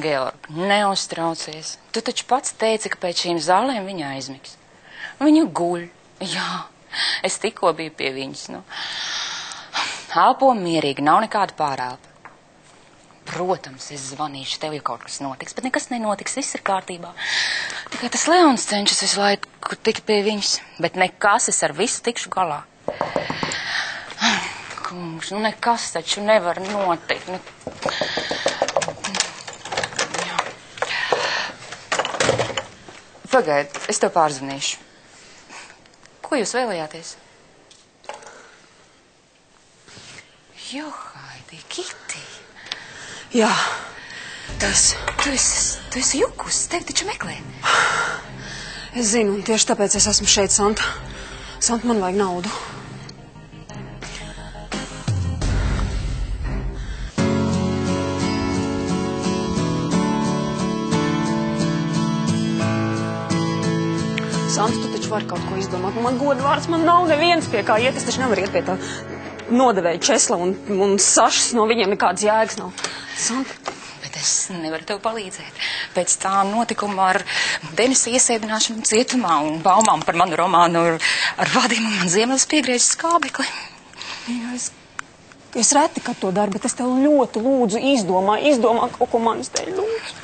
Georg, neuztraucies. Tu taču pats teici, ka pēc šīm zālēm viņa aizmigs. Viņa guļ. Jā, es tikko biju pie viņas. Nu. Elpo mierīgi, nav nekāda pārelpa. Protams, es zvanīšu tev, ja kaut kas notiks, bet nekas nenotiks, viss ir kārtībā. Tikai tas Leons cenšas visu laiku tikt pie viņas, bet nekas, es ar visu tikšu galā. Kungs, nu nekas taču nevar notikt. Nu. Pagaid, es tev pārzvanīšu. Ko jūs vēlējāties? Jo, Haidī, Kitī. Jā, Tu esi jukus, tevi taču meklē. Es zinu, un tieši tāpēc es esmu šeit, Santa. Santa, man vajag naudu. Santa, tu taču vari kaut ko izdomāt. Man godvārds, man nav neviens pie kā iet. Es taču nevaru iet pie tā nodevēja Česla un Sašas, no viņiem nekādas jēgas nav. Santa. Bet es nevaru tev palīdzēt. Pēc tā notikuma ar Denisa iesēdināšanu cietumā un baumām par manu romānu ar vadījumu man Ziemelis piegriežas skābekli. Jā, es reti, kad to daru, bet es tev ļoti lūdzu izdomā kaut ko manis teļ lūdzu.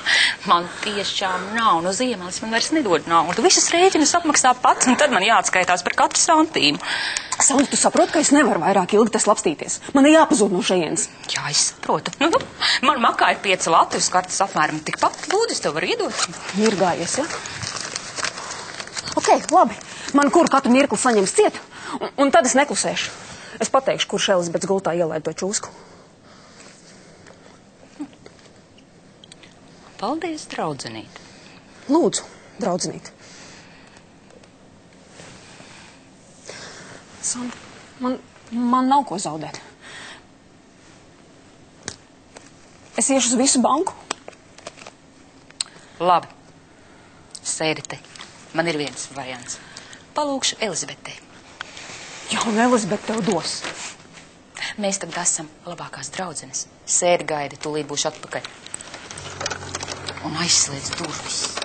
Man tiešām nav, no Ziemelis man vairs nedod naudu. Visas rēķinas apmaksā pats, un tad man jāatskaitās par katru santīmu. Santa, tu saproti, ka es nevaru vairāk ilgi te slapstīties. Man ir jāpazūd no šejienes. Jā, es saprotu. Nu, man makā ir 5 Latvijas kartas apmēram tikpat. Lūdzu, es tev varu iedot. Ir gājies, ja? Ok, labi. Man kuru katru mirkli saņems ciet, un tad es neklusēšu. Es pateikšu, kurš Elizabetes gultā ielaid to čūsku. Paldies, draudzenīt. Lūdzu, draudzenīt. Santa, man nav ko zaudēt. Es iešu uz visu banku. Labi. Sēdi te. Man ir viens variants. Palūkšu Elizabetei. Jā, un Elizabete tev dos. Mēs tagad esam labākās draudzenes. Sēdi gaidi, tūlīt būšu atpakaļ. Un aizslēdz durvis.